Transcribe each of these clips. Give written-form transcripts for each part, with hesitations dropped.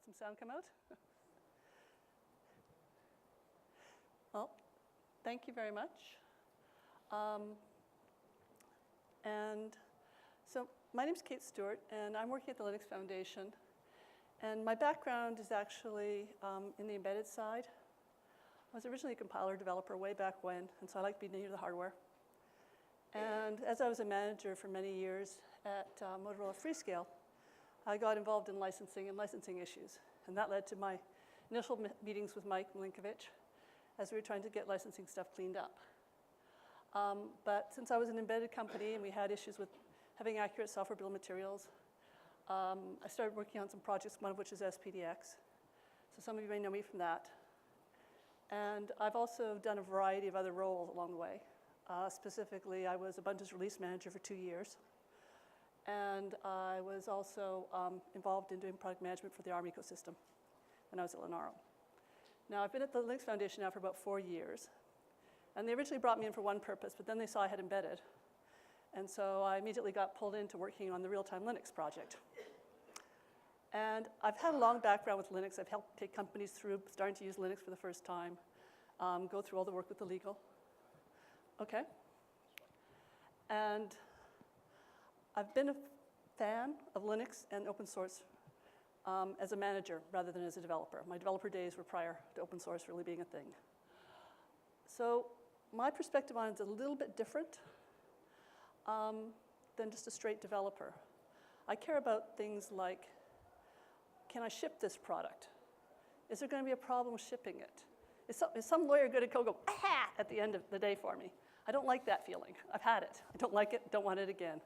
Let some sound come out. Well, thank you very much. And so my name is Kate Stewart, and I'm working at the Linux Foundation. And my background is actually in the embedded side. I was originally a compiler developer way back when, and so I like being near the hardware. And as I was a manager for many years at Motorola Freescale, I got involved in licensing and licensing issues. And that led to my initial meetings with Mike Milinkovic as we were trying to get licensing stuff cleaned up. But since I was an embedded company and we had issues with having accurate software bill of materials, I started working on some projects, one of which is SPDX. So some of you may know me from that. And I've also done a variety of other roles along the way. Specifically, I was a Ubuntu's release manager for 2 years. And I was also involved in doing product management for the ARM ecosystem when I was at Linaro. Now, I've been at the Linux Foundation now for about 4 years. And they originally brought me in for one purpose, but then they saw I had embedded. And so I immediately got pulled into working on the real-time Linux project. And I've had a long background with Linux. I've helped take companies through starting to use Linux for the first time, go through all the work with the legal. OK. And I've been a fan of Linux and open source as a manager rather than as a developer. My developer days were prior to open source really being a thing. So my perspective on it is a little bit different than just a straight developer. I care about things like, can I ship this product? Is there going to be a problem shipping it? Is some lawyer going to go, aha, at the end of the day for me? I don't like that feeling. I've had it. I don't like it, don't want it again.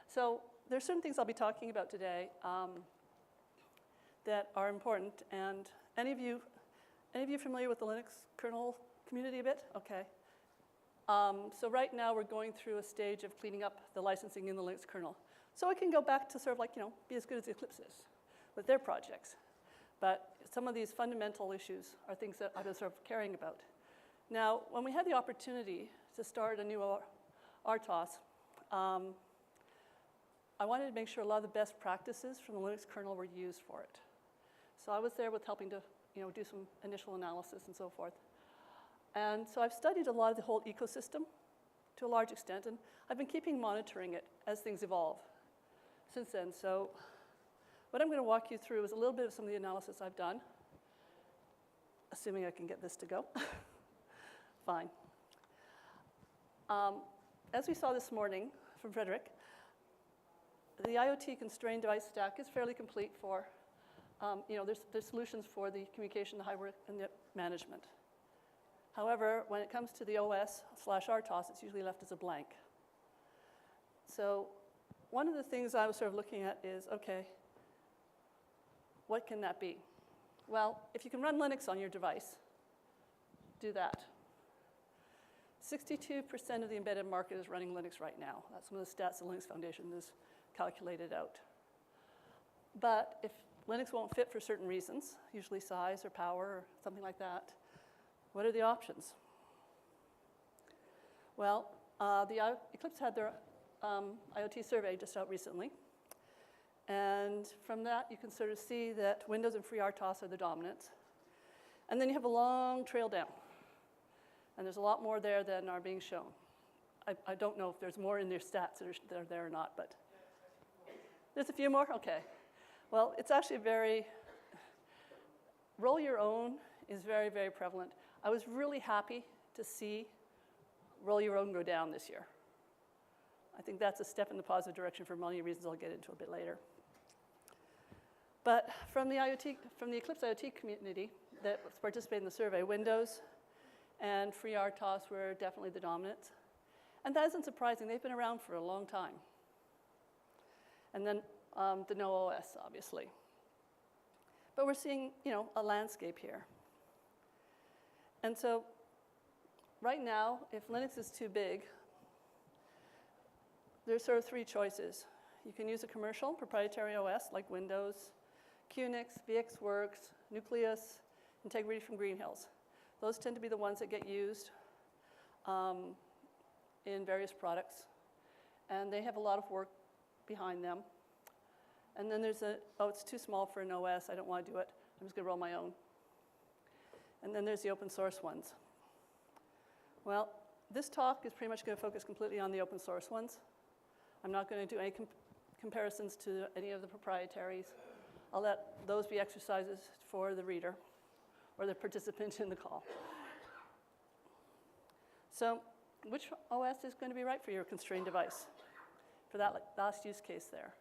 So there's certain things I'll be talking about today that are important. And any of you familiar with the Linux kernel community a bit? OK. So right now, we're going through a stage of cleaning up the licensing in the Linux kernel. So it can go back to sort of like, be as good as Eclipse is with their projects. But some of these fundamental issues are things that I've been sort of caring about. Now, when we had the opportunity to start a new RTOS, I wanted to make sure a lot of the best practices from the Linux kernel were used for it. So I was there with helping to do some initial analysis and so forth. And so I've studied a lot of the whole ecosystem to a large extent, and I've been keeping monitoring it as things evolve since then. So what I'm going to walk you through is a little bit of some of the analysis I've done, assuming I can get this to go. Fine. As we saw this morning from Frederick, the IoT Constrained Device Stack is fairly complete for, there's solutions for the communication, the hardware, and the management. However, when it comes to the OS/RTOS, it's usually left as a blank. So one of the things I was sort of looking at is, OK, what can that be? Well, if you can run Linux on your device, do that. 62% of the embedded market is running Linux right now. That's some of the stats the Linux Foundation has calculated out. But if Linux won't fit for certain reasons, usually size or power or something like that, what are the options? Well, the Eclipse had their IoT survey just out recently. And from that, you can sort of see that Windows and FreeRTOS are the dominant. And then you have a long trail down. And there's a lot more there than are being shown. I don't know if there's more in their stats that are there or not, but there's a few more? OK. Well, it's actually very, roll your own is very, very prevalent. I was really happy to see roll your own go down this year. I think that's a step in the positive direction for many reasons I'll get into a bit later. But from the Eclipse IoT community that participated in the survey, Windows and FreeRTOS were definitely the dominant. And that isn't surprising. They've been around for a long time. And then the no OS, obviously. But we're seeing a landscape here. And so right now, if Linux is too big, there's sort of three choices. You can use a commercial proprietary OS like Windows, QNX, VxWorks, Nucleus, Integrity from Green Hills. Those tend to be the ones that get used in various products. And they have a lot of work behind them. And then there's oh, it's too small for an OS. I don't want to do it. I'm just going to roll my own. And then there's the open source ones. Well, this talk is pretty much going to focus completely on the open source ones. I'm not going to do any comparisons to any of the proprietaries. I'll let those be exercises for the reader or the participant in the call. So which OS is going to be right for your constrained device? For that last use case there.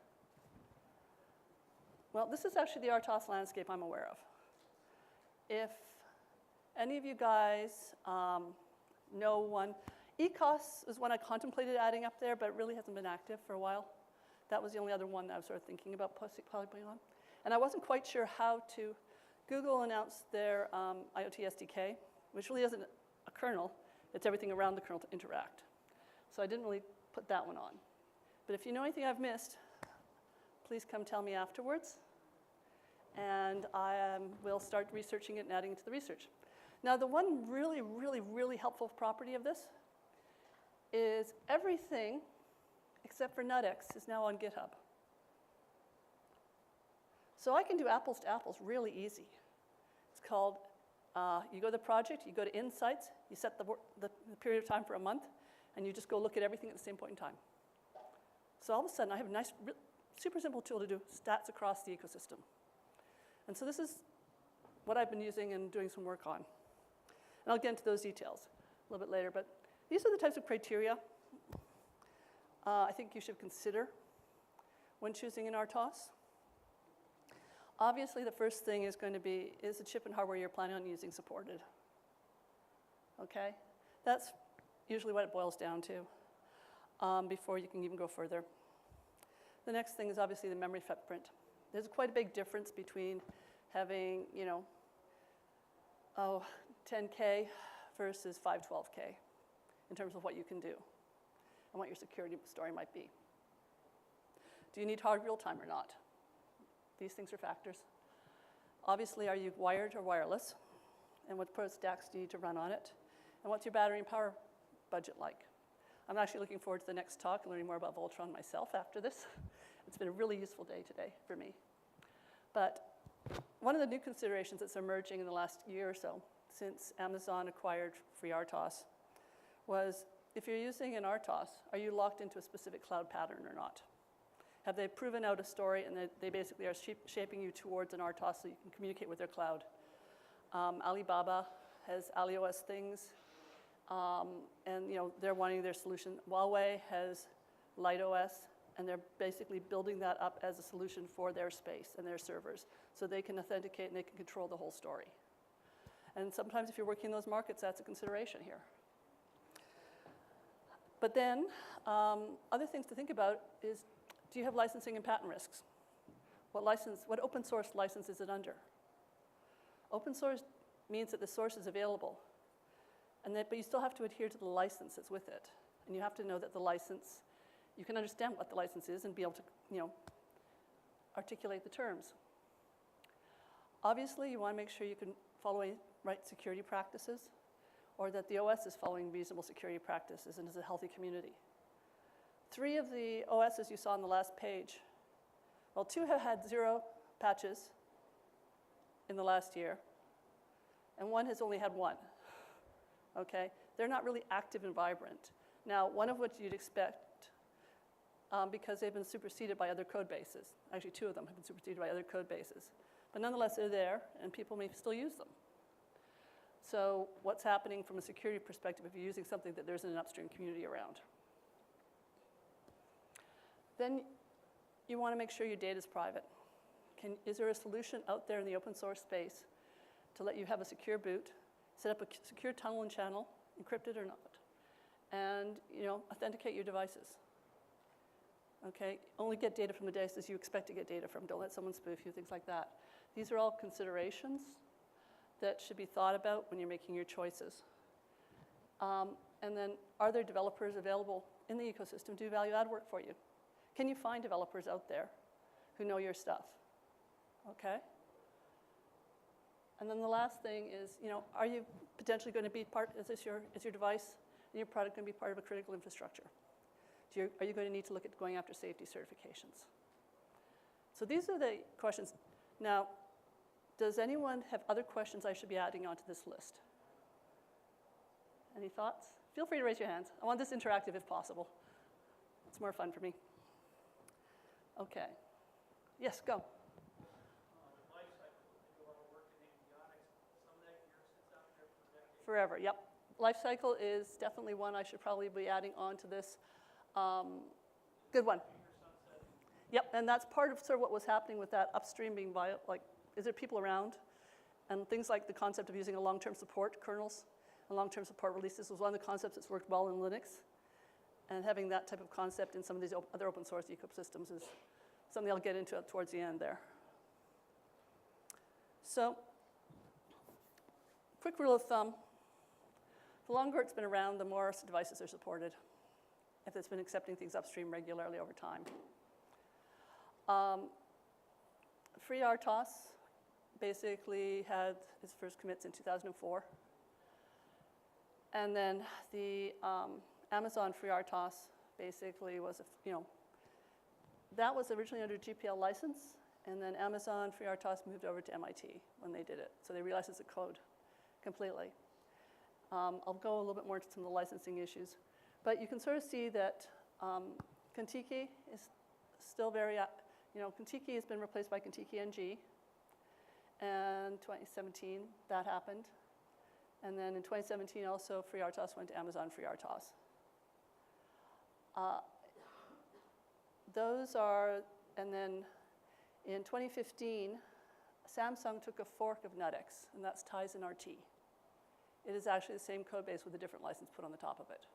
Well, this is actually the RTOS landscape I'm aware of. If any of you guys know one, ECOS is one I contemplated adding up there, but it really hasn't been active for a while. That was the only other one that I was sort of thinking about probably putting on. And I wasn't quite sure how to. Google announced their IoT SDK, which really isn't a kernel. It's everything around the kernel to interact. So I didn't really put that one on. But if you know anything I've missed, please come tell me afterwards. And I will start researching it and adding it to the research. Now, the one really, really, really helpful property of this is everything except for NuttX is now on GitHub. So I can do apples to apples really easy. It's called, you go to the project, you go to Insights, you set the period of time for a month, and you just go look at everything at the same point in time. So all of a sudden, I have a nice, super simple tool to do stats across the ecosystem. And so this is what I've been using and doing some work on. And I'll get into those details a little bit later. But these are the types of criteria I think you should consider when choosing an RTOS. Obviously, the first thing is going to be, is the chip and hardware you're planning on using supported? Okay? That's usually what it boils down to before you can even go further. The next thing is obviously the memory footprint. There's quite a big difference between having, 10K versus 512K in terms of what you can do and what your security story might be. Do you need hard real time or not? These things are factors. Obviously, are you wired or wireless? And what pro stacks do you need to run on it? And what's your battery and power budget like? I'm actually looking forward to the next talk and learning more about Voltron myself after this. It's been a really useful day today for me. But one of the new considerations that's emerging in the last year or so, since Amazon acquired FreeRTOS, was if you're using an RTOS, are you locked into a specific cloud pattern or not? Have they proven out a story and they basically are shaping you towards an RTOS so you can communicate with their cloud? Alibaba has AliOS things, and they're wanting their solution. Huawei has LiDeOS, and they're basically building that up as a solution for their space and their servers, so they can authenticate and they can control the whole story. And sometimes if you're working in those markets, that's a consideration here. But then, other things to think about is, do you have licensing and patent risks? What open source license is it under? Open source means that the source is available, but you still have to adhere to the license that's with it. And you have to know that the license, you can understand what the license is and be able to, articulate the terms. Obviously, you want to make sure you can follow right security practices, or that the OS is following reasonable security practices and is a healthy community. 3 of the OSs you saw on the last page, well, 2 have had 0 patches in the last year, and 1 has only had 1. Okay? They're not really active and vibrant. Now, one of which you'd expect, because they've been superseded by other code bases. Actually, 2 of them have been superseded by other code bases. But nonetheless, they're there, and people may still use them. So what's happening from a security perspective if you're using something that there isn't an upstream community around? Then you want to make sure your data is private. Is there a solution out there in the open source space to let you have a secure boot, set up a secure tunnel and channel, encrypted or not, and authenticate your devices? Okay, only get data from the devices you expect to get data from. Don't let someone spoof you, things like that. These are all considerations that should be thought about when you're making your choices. And then, are there developers available in the ecosystem to do value-add work for you? Can you find developers out there who know your stuff? Okay? And then the last thing is, are you potentially going to be is your device and your product going to be part of a critical infrastructure? Are you going to need to look at going after safety certifications? So these are the questions. Now, does anyone have other questions I should be adding onto this list? Any thoughts? Feel free to raise your hands. I want this interactive if possible. It's more fun for me. Okay. Yes, go. The life cycle, you are working in avionics, some of that gear sits out there for decades. Forever, yep. Life cycle is definitely one I should probably be adding on to this. Good one. Yep, and that's part of sort of what was happening with that upstream being like, is there people around? And things like the concept of using a long-term support kernels and long-term support releases was one of the concepts that's worked well in Linux. And having that type of concept in some of these other open source ecosystems is something I'll get into towards the end there. So, quick rule of thumb. The longer it's been around, the more devices are supported, if it's been accepting things upstream regularly over time. FreeRTOS basically had its first commits in 2004. And then the Amazon FreeRTOS basically was, that was originally under GPL license, and then Amazon FreeRTOS moved over to MIT when they did it. So they relicensed the code completely. I'll go a little bit more into some of the licensing issues. But you can sort of see that Contiki is still very, Contiki has been replaced by Contiki NG. And 2017, that happened. And then in 2017, also, FreeRTOS went to Amazon FreeRTOS. Those are, and then in 2015, Samsung took a fork of NuttX, and that's Tizen RT. It is actually the same code base with a different license put on the top of it.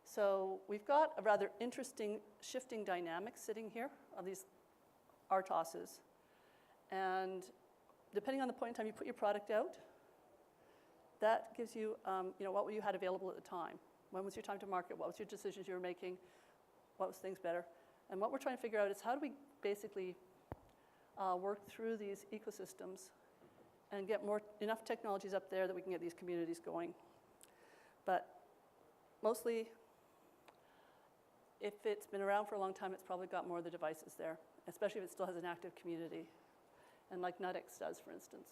So we've got a rather interesting shifting dynamic sitting here of these RTOSs. And depending on the point in time you put your product out, that gives you, what you had available at the time. When was your time to market? What was your decisions you were making? What was things better? And what we're trying to figure out is how do we basically work through these ecosystems and get enough technologies up there that we can get these communities going. But mostly, if it's been around for a long time, it's probably got more of the devices there, especially if it still has an active community. And like NuttX does, for instance,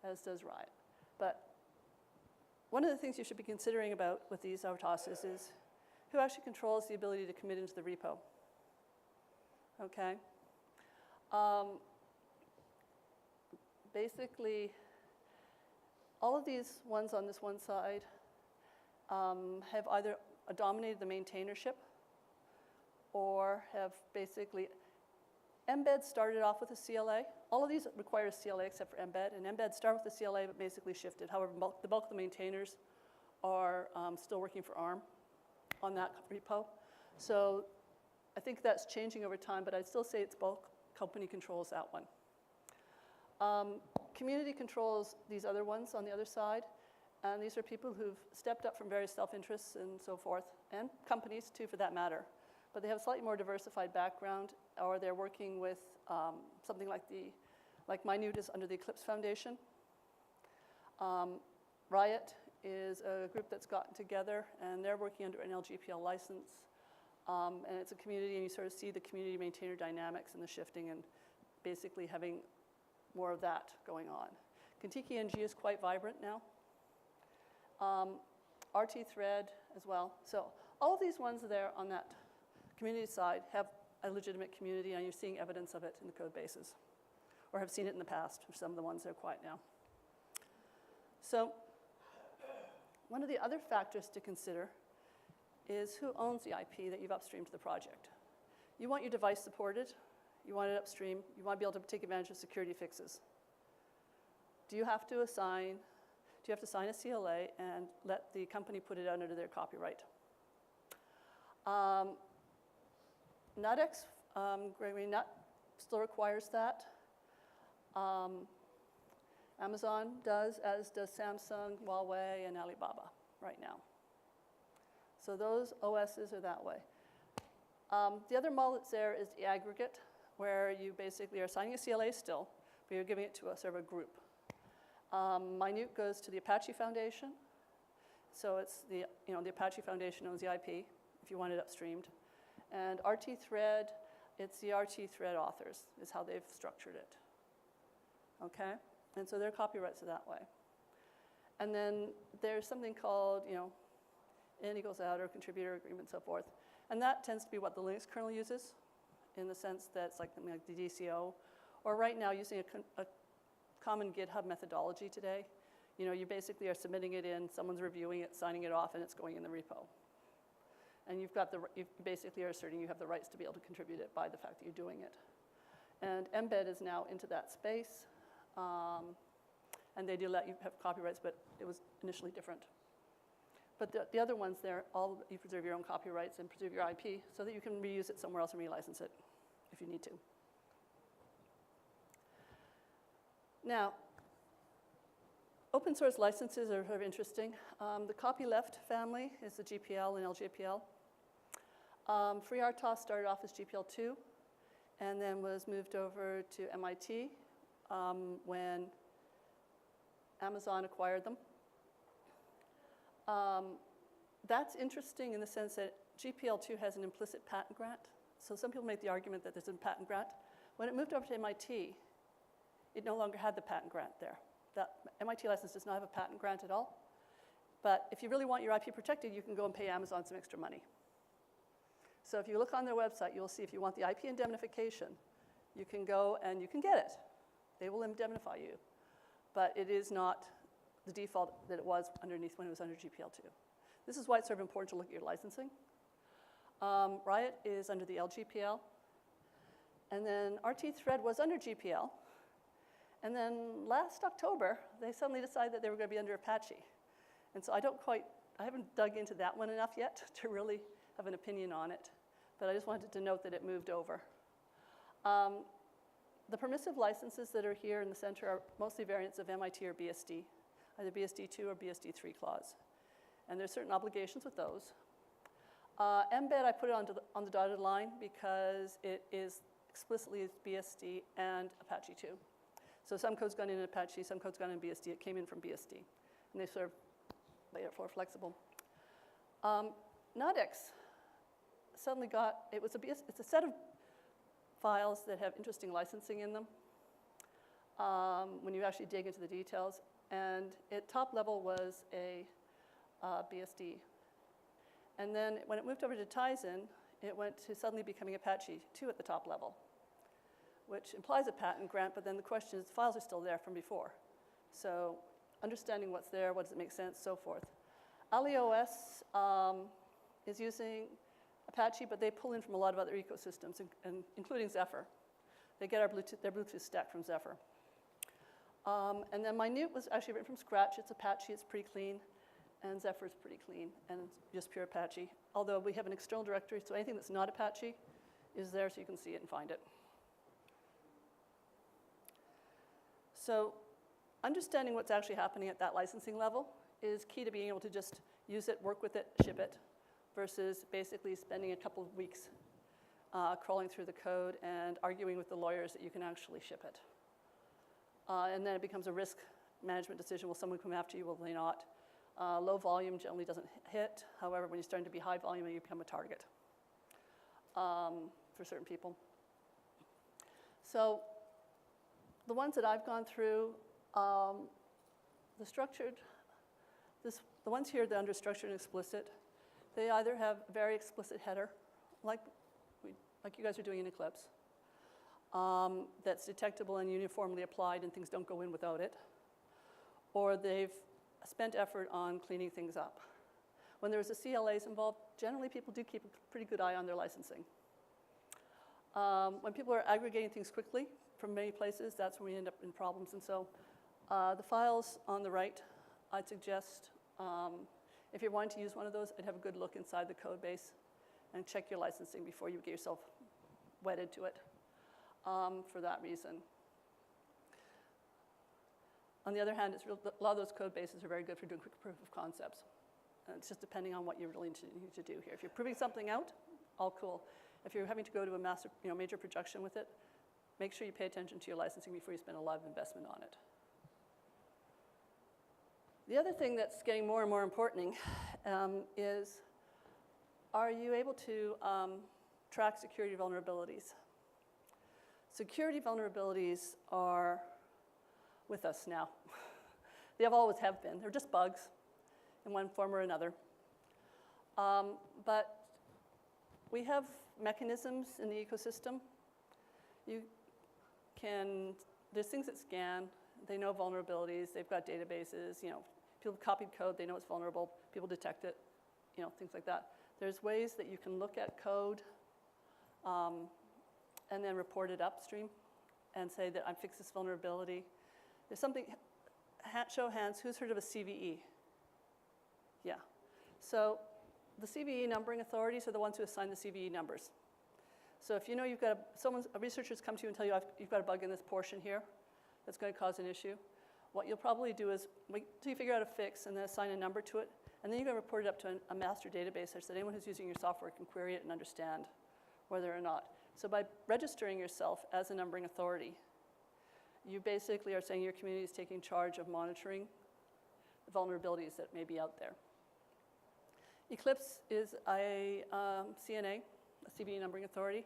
as does RIOT. But one of the things you should be considering about with these RTOSs is who actually controls the ability to commit into the repo. Okay? Basically, all of these ones on this one side have either dominated the maintainership or have basically, mbed started off with a CLA. All of these require a CLA except for mbed, and mbed started with a CLA but basically shifted. However, the bulk of the maintainers are still working for ARM on that repo. So I think that's changing over time, but I'd still say it's bulk company controls that one. Community controls these other ones on the other side, and these are people who've stepped up from various self-interests and so forth, and companies too for that matter. But they have a slightly more diversified background, or they're working with something like Minute is under the Eclipse Foundation. RIOT is a group that's gotten together, and they're working under an LGPL license. And it's a community, and you sort of see the community maintainer dynamics and the shifting and basically having more of that going on. Contiki NG is quite vibrant now. RT thread as well. So all of these ones there on that community side have a legitimate community, and you're seeing evidence of it in the code bases, or have seen it in the past for some of the ones that are quiet now. So one of the other factors to consider is who owns the IP that you've upstreamed to the project. You want your device supported. You want it upstream. You want to be able to take advantage of security fixes. Do you have to sign a CLA and let the company put it out under their copyright? NuttX, Gregory Nutt, still requires that. Amazon does, as does Samsung, Huawei, and Alibaba right now. So those OSs are that way. The other model that's there is the aggregate, where you basically are signing a CLA still, but you're giving it to a sort of a group. Minute goes to the Apache Foundation. So it's the Apache Foundation owns the IP if you want it upstreamed. And RT thread it's the RT thread authors is how they've structured it. Okay? And so their copyrights are that way. And then there's something called, in equals out or contributor agreement, so forth. And that tends to be what the Linux kernel uses, in the sense that it's like something like the DCO, or right now using a common GitHub methodology today. You basically are submitting it in, someone's reviewing it, signing it off, and it's going in the repo. And you basically are asserting you have the rights to be able to contribute it by the fact that you're doing it. And Mbed is now into that space. And they do let you have copyrights, but it was initially different. But the other ones there, you preserve your own copyrights and preserve your IP so that you can reuse it somewhere else and relicense it if you need to. Now, open source licenses are sort of interesting. The Copyleft family is the GPL and LGPL. FreeRTOS started off as GPL2 and then was moved over to MIT when Amazon acquired them. That's interesting in the sense that GPL2 has an implicit patent grant. So some people make the argument that there's a patent grant. When it moved over to MIT, it no longer had the patent grant there. That MIT license does not have a patent grant at all. But if you really want your IP protected, you can go and pay Amazon some extra money. So if you look on their website, you'll see if you want the IP indemnification, you can go and you can get it. They will indemnify you. But it is not the default that it was underneath when it was under GPL2. This is why it's sort of important to look at your licensing. RIOT is under the LGPL. And then RT thread was under GPL. And then last October, they suddenly decided that they were going to be under Apache. And so I haven't dug into that one enough yet to really have an opinion on it. But I just wanted to note that it moved over. The permissive licenses that are here in the center are mostly variants of MIT or BSD, either BSD2 or BSD3 clause. And there's certain obligations with those. Mbed, I put it on the dotted line because it is explicitly BSD and Apache 2. So some code's gone in Apache, some code's gone in BSD. It came in from BSD. And they sort of made it more flexible. NuttX suddenly it's a set of files that have interesting licensing in them when you actually dig into the details. And at top level was a BSD. And then when it moved over to Tizen, it went to suddenly becoming Apache 2 at the top level, which implies a patent grant, but then the question is, the files are still there from before. So understanding what's there, what does it make sense, so forth. RTOS is using Apache, but they pull in from a lot of other ecosystems, including Zephyr. They get their Bluetooth stack from Zephyr. And then Minute was actually written from scratch. It's Apache, it's pretty clean, and Zephyr is pretty clean, and just pure Apache. Although we have an external directory, so anything that's not Apache is there so you can see it and find it. So understanding what's actually happening at that licensing level is key to being able to just use it, work with it, ship it, versus basically spending a couple of weeks crawling through the code and arguing with the lawyers that you can actually ship it. And then it becomes a risk management decision. Will someone come after you? Will they not? Low volume generally doesn't hit. However, when you're starting to be high volume, you become a target for certain people. So the ones that I've gone through, the ones here that are under structured and explicit, they either have a very explicit header, like you guys are doing in Eclipse, that's detectable and uniformly applied and things don't go in without it, or they've spent effort on cleaning things up. When there's a CLAs involved, generally people do keep a pretty good eye on their licensing. When people are aggregating things quickly from many places, that's when we end up in problems. And so the files on the right, I'd suggest, if you're wanting to use one of those, I'd have a good look inside the code base and check your licensing before you get yourself wedded to it for that reason. On the other hand, a lot of those code bases are very good for doing quick proof of concepts. And it's just depending on what you're really need to do here. If you're proving something out, all cool. If you're having to go to a major production with it, make sure you pay attention to your licensing before you spend a lot of investment on it. The other thing that's getting more and more important is, are you able to track security vulnerabilities? security vulnerabilities are with us now. They always have been. They're just bugs in one form or another. But we have mechanisms in the ecosystem. There's things that scan. They know vulnerabilities. They've got databases. People copied code. They know it's vulnerable. People detect it. Things like that. There's ways that you can look at code and then report it upstream and say that I fixed this vulnerability. There's something, show of hands, who's heard of a CVE? Yeah. So the CVE numbering authorities are the ones who assign the CVE numbers. So if you've got a researcher's come to you and tell you you've got a bug in this portion here that's going to cause an issue, what you'll probably do is wait till you figure out a fix and then assign a number to it, and then you're going to report it up to a master database such that anyone who's using your software can query it and understand whether or not. So by registering yourself as a numbering authority, you basically are saying your community is taking charge of monitoring the vulnerabilities that may be out there. Eclipse is a CNA, a CVE numbering authority.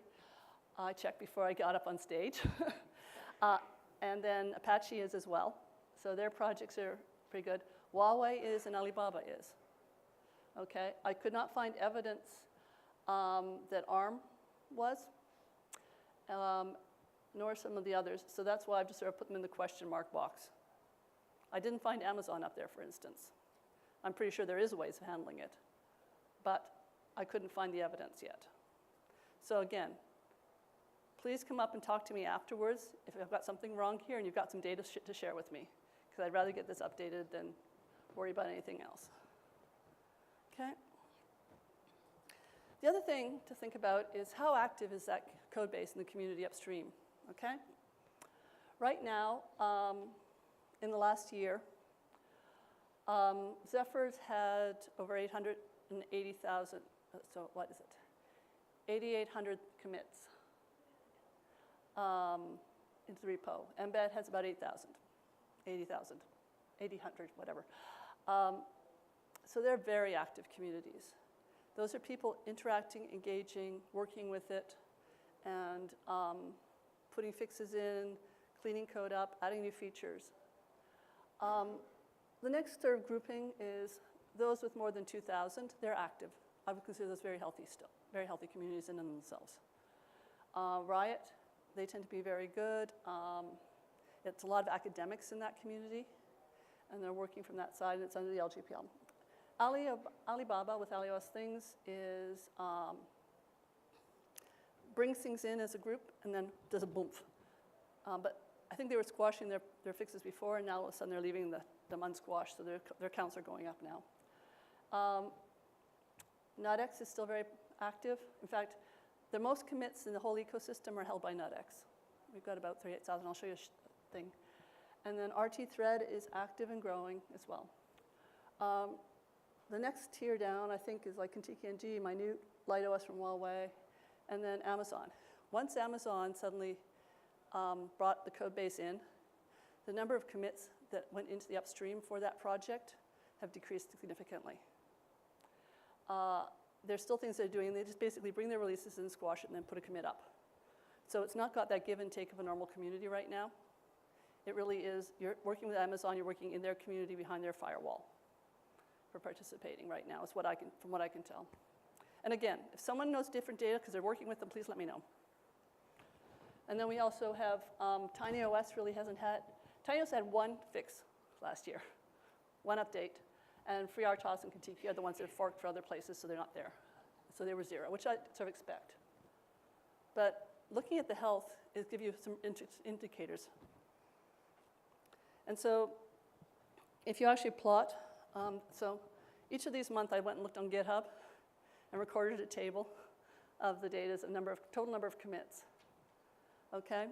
I checked before I got up on stage. And then Apache is as well. So their projects are pretty good. Huawei is and Alibaba is. Okay, I could not find evidence that ARM was, nor some of the others. So that's why I've just sort of put them in the question mark box. I didn't find Amazon up there, for instance. I'm pretty sure there is ways of handling it, but I couldn't find the evidence yet. So again, please come up and talk to me afterwards if I've got something wrong here and you've got some data to share with me, because I'd rather get this updated than worry about anything else. Okay? The other thing to think about is how active is that code base in the community upstream, okay? Right now, in the last year, Zephyr's had over 880,000, so what is it? 8,800 commits into the repo. Mbed has about 8,000, 80,000, 8,000, whatever. So they're very active communities. Those are people interacting, engaging, working with it, and putting fixes in, cleaning code up, adding new features. The next sort of grouping is those with more than 2,000. They're active. I would consider those very healthy still, very healthy communities in themselves. RIOT, they tend to be very good. It's a lot of academics in that community, and they're working from that side, and it's under the LGPL. Alibaba with iOS things is brings things in as a group and then does a boomph. But I think they were squashing their fixes before, and now all of a sudden they're leaving them unsquashed, so their counts are going up now. NuttX is still very active. In fact, the most commits in the whole ecosystem are held by NuttX. We've got about 38,000. I'll show you a thing. And then RT thread is active and growing as well. The next tier down, I think, is like Kentucky NG, my new LightOS from Huawei, and then Amazon. Once Amazon suddenly brought the code base in, the number of commits that went into the upstream for that project have decreased significantly. There's still things they're doing. They just basically bring their releases and squash it and then put a commit up. So it's not got that give and take of a normal community right now. It really is, you're working with Amazon, you're working in their community behind their firewall for participating right now, is from what I can tell. And again, if someone knows different data because they're working with them, please let me know. And then we also have TinyOS really hasn't had, TinyOS had one fix last year, one update, and FreeRTOS and Kentucky are the ones that are forked for other places, so they're not there. So they were 0, which I sort of expect. But looking at the health is give you some indicators. And so if you actually plot, so each of these months I went and looked on GitHub and recorded a table of the data, total number of commits. Okay,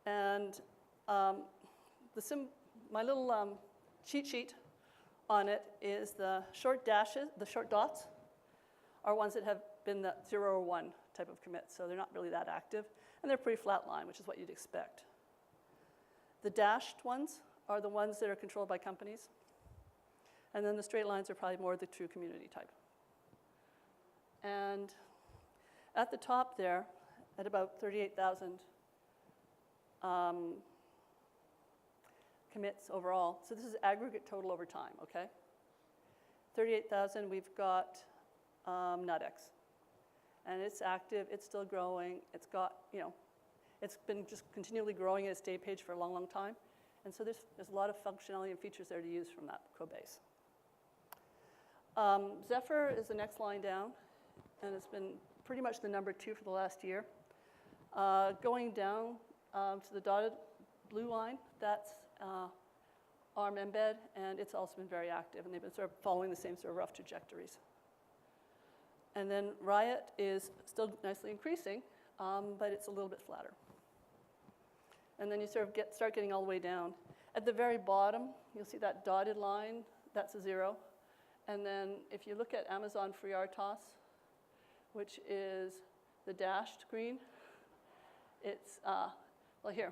and my little cheat sheet on it is the short dashes, the short dots are ones that have been the 0 or 1 type of commit, so they're not really that active, and they're pretty flat line, which is what you'd expect. The dashed ones are the ones that are controlled by companies, and then the straight lines are probably more the true community type. And at the top there, at about 38,000 commits overall. So this is aggregate total over time, okay? 38,000, we've got NuttX. And it's active, it's still growing, it's got, it's been just continually growing at its state page for a long, long time. And so there's a lot of functionality and features there to use from that code base. Zephyr is the next line down, and it's been pretty much the number 2 for the last year. Going down to the dotted blue line, that's ARM embed, and it's also been very active, and they've been sort of following the same sort of rough trajectories. And then RIOT is still nicely increasing, but it's a little bit flatter. And then you sort of start getting all the way down. At the very bottom, you'll see that dotted line, that's a 0. And then if you look at Amazon FreeRTOS, which is the dashed green, it's, well, here.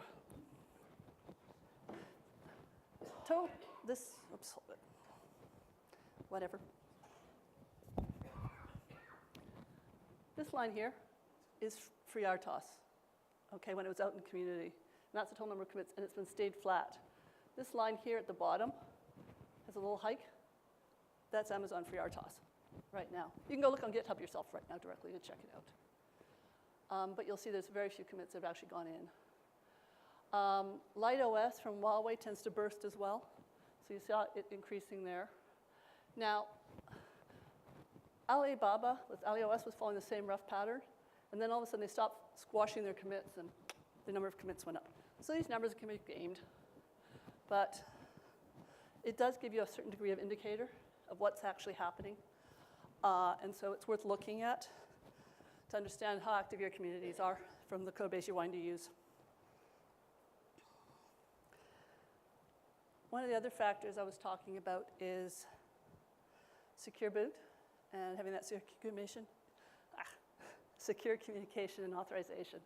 Oops, hold it. Whatever. This line here is FreeRTOS, okay, when it was out in the community. And that's the total number of commits, and it's been stayed flat. This line here at the bottom has a little hike. That's Amazon FreeRTOS right now. You can go look on GitHub yourself right now directly to check it out. But you'll see there's very few commits that have actually gone in. LightOS from Huawei tends to burst as well. So you saw it increasing there. Now, Alibaba with AliOS was following the same rough pattern. And then all of a sudden they stopped squashing their commits and the number of commits went up. So these numbers can be gamed. But it does give you a certain degree of indicator of what's actually happening. And so it's worth looking at to understand how active your communities are from the code base you're wanting to use. One of the other factors I was talking about is secure boot and having that secure communication and authorization.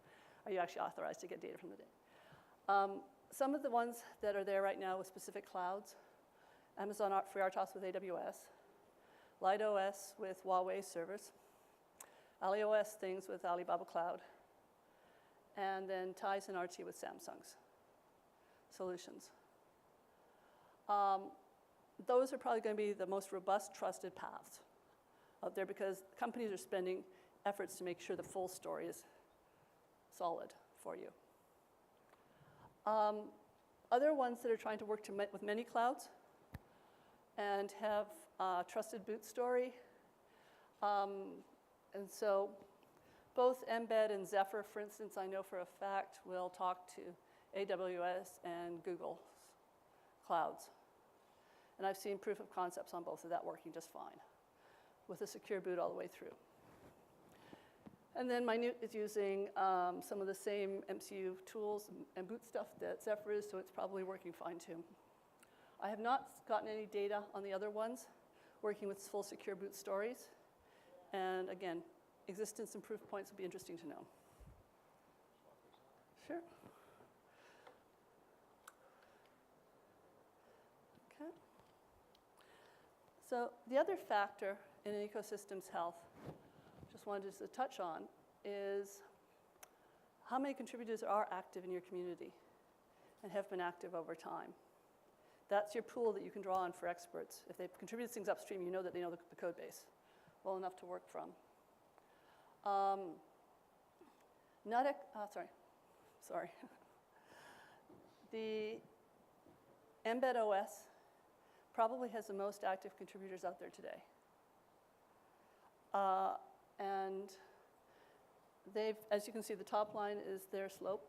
Are you actually authorized to get data from the data? Some of the ones that are there right now with specific clouds, Amazon FreeRTOS with AWS, LightOS with Huawei servers, AliOS things with Alibaba Cloud, and then Tizen RT with Samsung's solutions. Those are probably going to be the most robust, trusted paths out there because companies are spending efforts to make sure the full story is solid for you. Other ones that are trying to work with many clouds and have a trusted boot story. And so both Mbed and Zephyr, for instance, I know for a fact will talk to AWS and Google's clouds. And I've seen proof of concepts on both of that working just fine with a secure boot all the way through. And then Minute is using some of the same MCU tools and boot stuff that Zephyr is, so it's probably working fine too. I have not gotten any data on the other ones working with full secure boot stories. And again, existence and proof points would be interesting to know. Sure. Okay. So the other factor in an ecosystem's health, just wanted to touch on, is how many contributors are active in your community and have been active over time. That's your pool that you can draw on for experts. If they've contributed things upstream, you know that they know the code base well enough to work from. NuttX, sorry. The mbedOS probably has the most active contributors out there today. And they've, as you can see, the top line is their slope.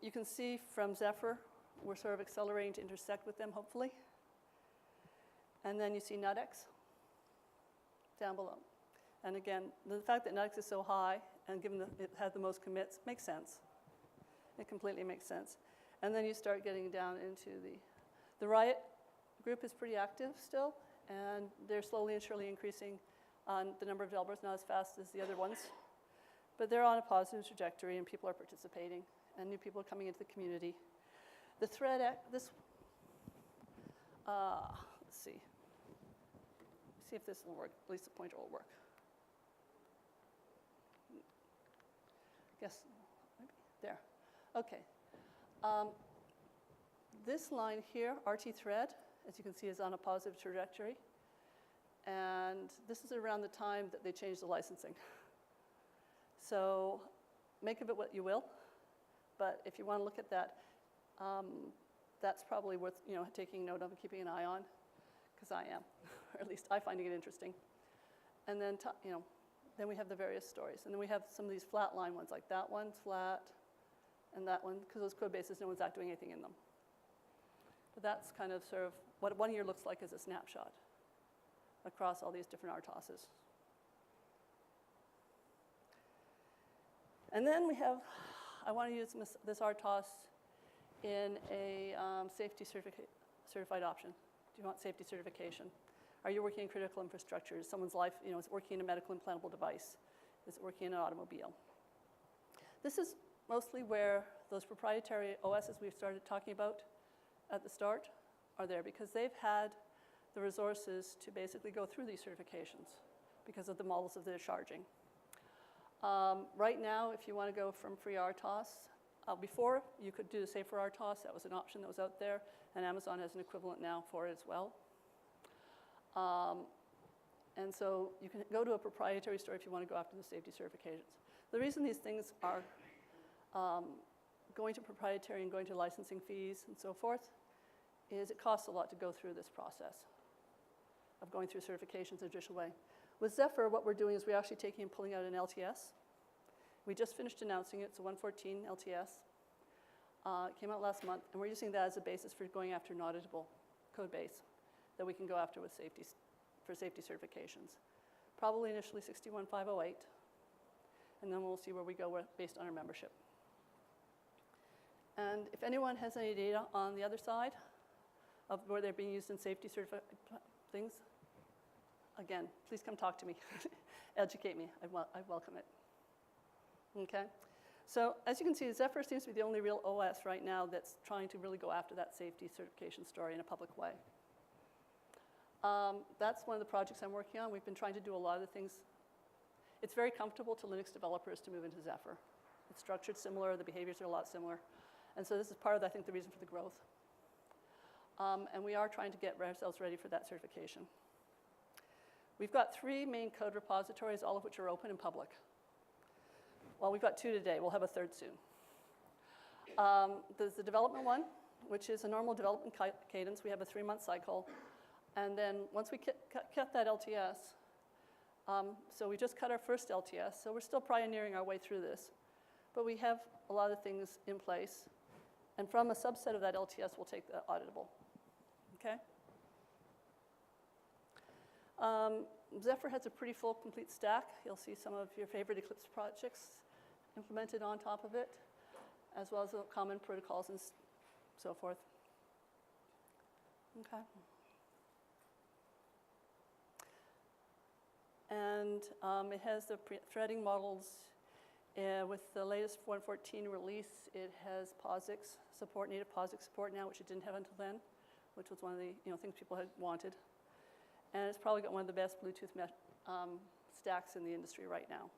You can see from Zephyr, we're sort of accelerating to intersect with them, hopefully. And then you see NuttX down below. And again, the fact that NuttX is so high, and given that it had the most commits, makes sense. It completely makes sense. And then you start getting down into the RIOT group is pretty active still, and they're slowly and surely increasing on the number of developers, not as fast as the other ones. But they're on a positive trajectory, and people are participating, and new people are coming into the community. The thread, let's see. See if this will work, at least the pointer will work. Yes, maybe, there. Okay. This line here, RT thread, as you can see, is on a positive trajectory. And this is around the time that they changed the licensing. So make of it what you will. But if you want to look at that, that's probably worth taking note of and keeping an eye on, because I am, or at least I'm finding it interesting. And then then we have the various stories, and then we have some of these flat line ones, like that one's flat, and that one, because those code bases, no one's doing anything in them. But that's kind of sort of what 1 year looks like as a snapshot across all these different RTOSs. And then we have, I want to use this RTOS in a safety certified option. Do you want safety certification? Are you working in critical infrastructure? Is someone's life, is working in a medical implantable device? Is it working in an automobile? This is mostly where those proprietary OSs we've started talking about at the start are there, because they've had the resources to basically go through these certifications because of the models of their charging. Right now, if you want to go from FreeRTOS, before you could do the SaferRTOS, that was an option that was out there, and Amazon has an equivalent now for it as well. And so you can go to a proprietary store if you want to go after the safety certifications. The reason these things are going to proprietary and going to licensing fees and so forth is it costs a lot to go through this process of going through certifications in a traditional way. With Zephyr, what we're doing is we're actually taking and pulling out an LTS. We just finished announcing it. It's a 114 LTS. It came out last month, and we're using that as a basis for going after an auditable code base that we can go after with for safety certifications. Probably initially 61508, and then we'll see where we go based on our membership. And if anyone has any data on the other side of where they're being used in safety certified things, again, please come talk to me. Educate me. I welcome it. Okay? So as you can see, Zephyr seems to be the only real OS right now that's trying to really go after that safety certification story in a public way. That's one of the projects I'm working on. We've been trying to do a lot of the things. It's very comfortable to Linux developers to move into Zephyr. It's structured similar. The behaviors are a lot similar. And so this is part of, I think, the reason for the growth. And we are trying to get ourselves ready for that certification. We've got 3 main code repositories, all of which are open and public. Well, we've got 2 today. We'll have a 3rd soon. There's the development one, which is a normal development cadence. We have a 3-month cycle. And then once we cut that LTS, so we just cut our first LTS, so we're still pioneering our way through this. But we have a lot of things in place. And from a subset of that LTS, we'll take the auditable. Okay? Zephyr has a pretty full, complete stack. You'll see some of your favorite Eclipse projects implemented on top of it, as well as the common protocols and so forth. Okay. And it has the threading models. With the latest 114 release, it has POSIX support, native POSIX support now, which it didn't have until then, which was one of the things people had wanted. And it's probably got one of the best Bluetooth stacks in the industry right now.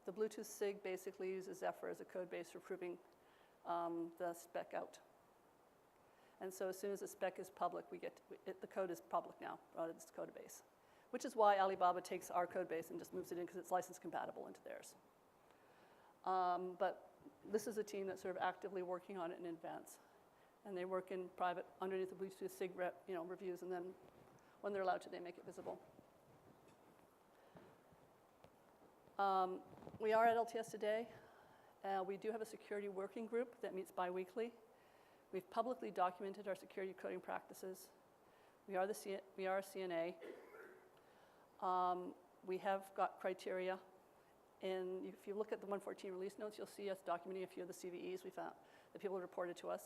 The Bluetooth SIG basically uses Zephyr as a code base for proving the spec out. And so as soon as the spec is public, the code is public now, rather than this code base, which is why Alibaba takes our code base and just moves it in, because it's license compatible into theirs. But this is a team that's sort of actively working on it in advance. And they work in private underneath the Bluetooth SIG reviews, and then when they're allowed to, they make it visible. We are at LTS today. We do have a security working group that meets bi-weekly. We've publicly documented our security coding practices. We are a CNA. We have got criteria. And if you look at the 114 release notes, you'll see us documenting a few of the CVEs we found that people reported to us.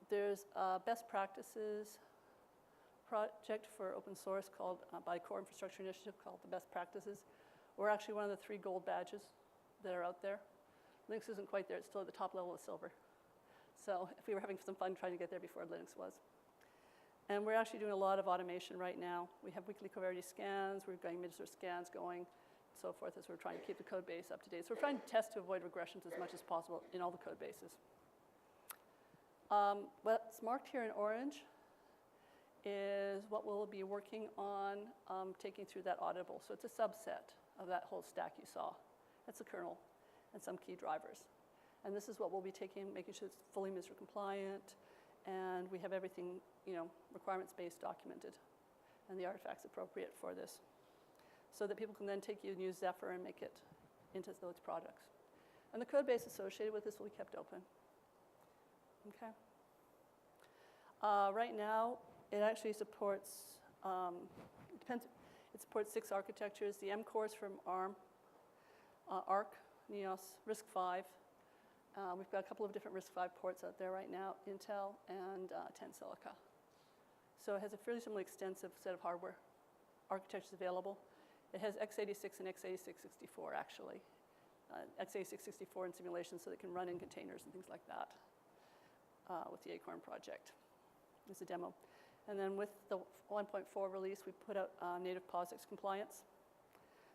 There's a best practices project for open source called by Core Infrastructure Initiative called the Best Practices. We're actually one of the 3 gold badges that are out there. Linux isn't quite there. It's still at the top level of silver. So if we were having some fun trying to get there before Linux was. And we're actually doing a lot of automation right now. We have weekly covariety scans. We're getting midsource scans going so forth as we're trying to keep the code base up to date. So we're trying to test to avoid regressions as much as possible in all the code bases. What's marked here in orange is what we'll be working on taking through that auditable. So it's a subset of that whole stack you saw. That's the kernel and some key drivers. And this is what we'll be taking, making sure it's fully MISRA compliant, and we have everything, requirements-based documented, and the artifacts appropriate for this, so that people can then take you and use Zephyr and make it into those products. And the code base associated with this will be kept open. Okay. Right now, it actually supports, it supports 6 architectures. The M cores from ARM, ARC, NEOS, RISC-V. We've got a couple of different RISC-V ports out there right now, Intel and Tensilica. So it has a fairly similarly extensive set of hardware architectures available. It has x86 and x86-64, actually. x86-64 in simulation so that it can run in containers and things like that with the Acorn project. It's a demo. And then with the 1.4 release, we put out native POSIX compliance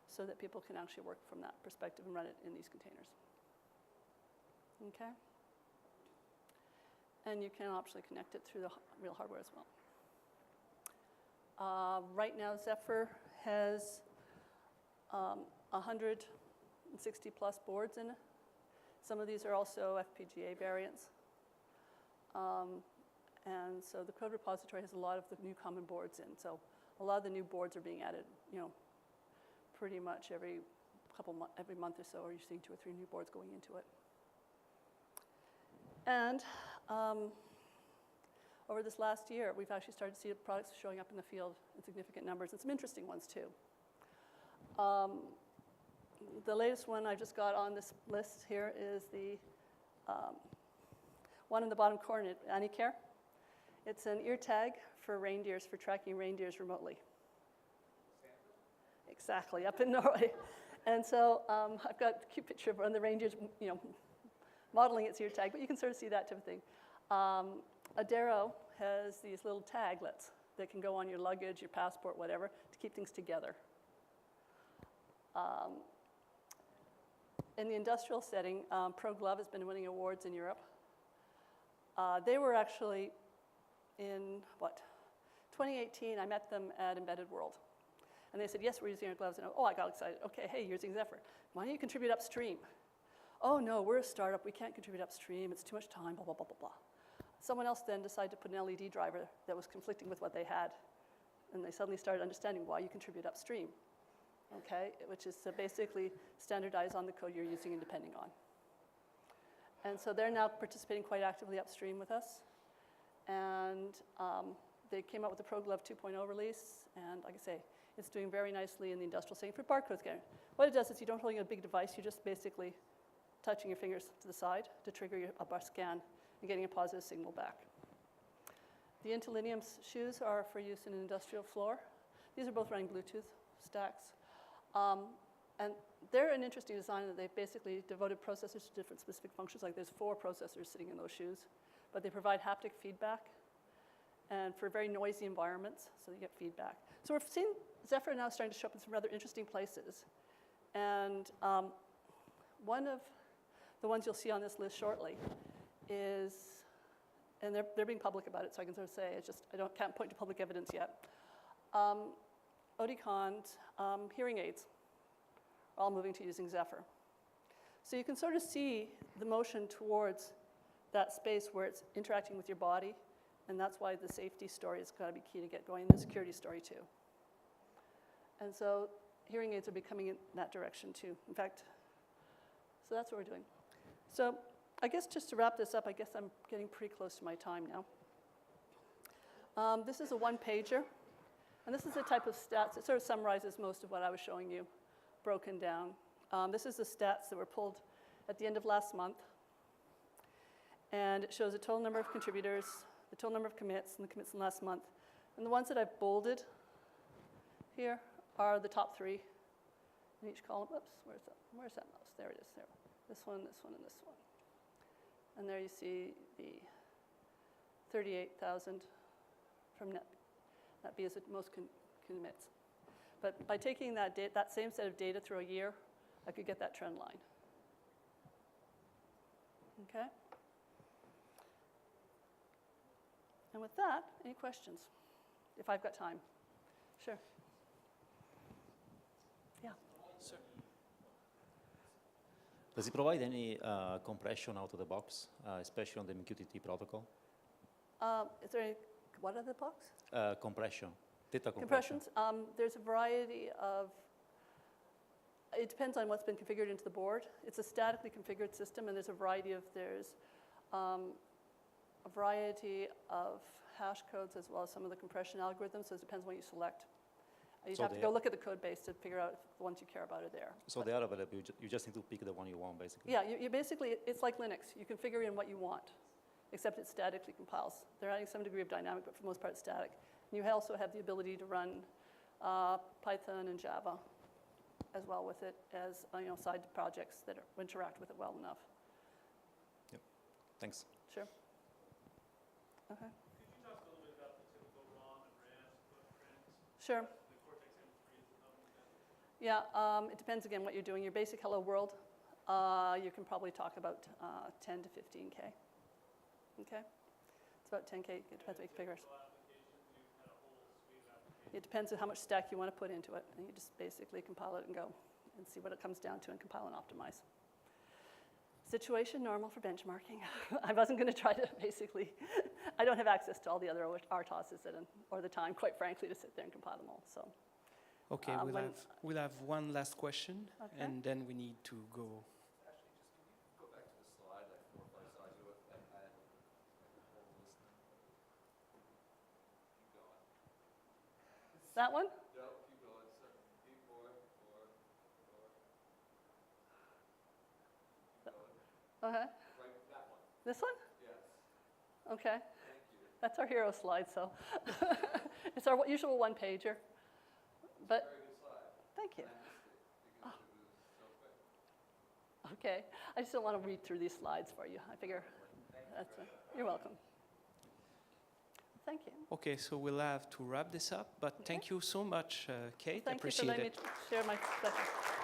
so that people can actually work from that perspective and run it in these containers. Okay? And you can optionally connect it through the real hardware as well. Right now, Zephyr has 160 plus boards in it. Some of these are also FPGA variants. And so the code repository has a lot of the new common boards in. So a lot of the new boards are being added, pretty much every month or so, or you're seeing 2 or 3 new boards going into it. And over this last year, we've actually started to see products showing up in the field in significant numbers, and some interesting ones too. The latest one I just got on this list here is the one in the bottom corner, AnyCare. It's an ear tag for reindeers, for tracking reindeers remotely. Exactly, up in Norway. And so I've got a cute picture of one of the reindeers, modeling its ear tag, but you can sort of see that type of thing. Adero has these little taglets that can go on your luggage, your passport, whatever, to keep things together. In the industrial setting, ProGlove has been winning awards in Europe. They were actually in, 2018, I met them at Embedded World. And they said, yes, we're using our gloves. And I got excited. Okay, hey, you're using Zephyr. Why don't you contribute upstream? Oh, no, we're a startup. We can't contribute upstream. It's too much time, blah, blah, blah, blah, blah. Someone else then decided to put an LED driver that was conflicting with what they had. And they suddenly started understanding why you contribute upstream, okay, which is to basically standardize on the code you're using and depending on. And so they're now participating quite actively upstream with us. And they came out with the ProGlove 2.0 release. And like I say, it's doing very nicely in the industrial setting for barcode scanner. What it does is you don't hold a big device. You're just basically touching your fingers to the side to trigger a bar scan and getting a positive signal back. The Interlineum shoes are for use in an industrial floor. These are both running Bluetooth stacks. And they're an interesting design that they've basically devoted processors to different specific functions. Like there's 4 processors sitting in those shoes, but they provide haptic feedback and for very noisy environments, so you get feedback. So we've seen Zephyr now starting to show up in some rather interesting places. And one of the ones you'll see on this list shortly is, and they're being public about it, so I can sort of say, it's just, can't point to public evidence yet. Oticon hearing aids are all moving to using Zephyr. So you can sort of see the motion towards that space where it's interacting with your body, and that's why the safety story has got to be key to get going, the security story too. And so hearing aids are becoming in that direction too. In fact, so that's what we're doing. So I guess just to wrap this up, I guess I'm getting pretty close to my time now. This is a one-pager, and this is the type of stats that sort of summarizes most of what I was showing you, broken down. This is the stats that were pulled at the end of last month, and it shows the total number of contributors, the total number of commits, and the commits in last month. And the ones that I've bolded here are the top 3 in each column. Oops, where's that mouse? There it is. There. This one, and this one. And there you see the 38,000 from NetBeans as the most commits. But by taking that same set of data through a year, I could get that trend line. Okay? And with that, any questions? If I've got time. Sure. Yeah. Sir. Does it provide any compression out of the box, especially on the MQTT protocol? Is there any, what are the box? Compression, data compression. Compressions. There's a variety of, it depends on what's been configured into the board. It's a statically configured system, and there's a variety of hash codes as well as some of the compression algorithms, so it depends what you select. You'd have to go look at the code base to figure out if the ones you care about are there. So they are available, you just need to pick the one you want, basically. Yeah, you basically, it's like Linux. You configure in what you want, except it statically compiles. They're adding some degree of dynamic, but for the most part, it's static. And you also have the ability to run Python and Java as well with it as side projects that interact with it well enough. Yep, thanks. Sure. Okay. Could you talk a little bit about the typical ROM and RAM footprints? Sure. The Cortex M3 is the common method. Yeah, it depends again what you're doing. Your basic hello world, you can probably talk about 10 to 15K. Okay? It's about 10K. It depends what you configure. It depends on how much stack you want to put into it. And you just basically compile it and go and see what it comes down to and compile and optimize. Situation normal for benchmarking. I wasn't going to try to basically, I don't have access to all the other RTOSs or the time, quite frankly, to sit there and compile them all. So. Okay, we'll have one last question, okay. And then we need to go. Actually, just can you go back to the slide, like 4 or 5 slides ago, and add the whole list? Keep going. That one? No, keep going. So, keep more. Keep going. Okay. Right, that one. This one? Yes. Okay. Thank you. That's our hero slide, so. It's our usual one-pager. But Very good slide. thank you. I missed it because it was so quick. Okay. I just don't want to read through these slides for you. I figure that's you're welcome. Thank you. Okay, so we'll have to wrap this up, but thank you so much, Kate. Thank you for Appreciate letting me it. share my pleasure.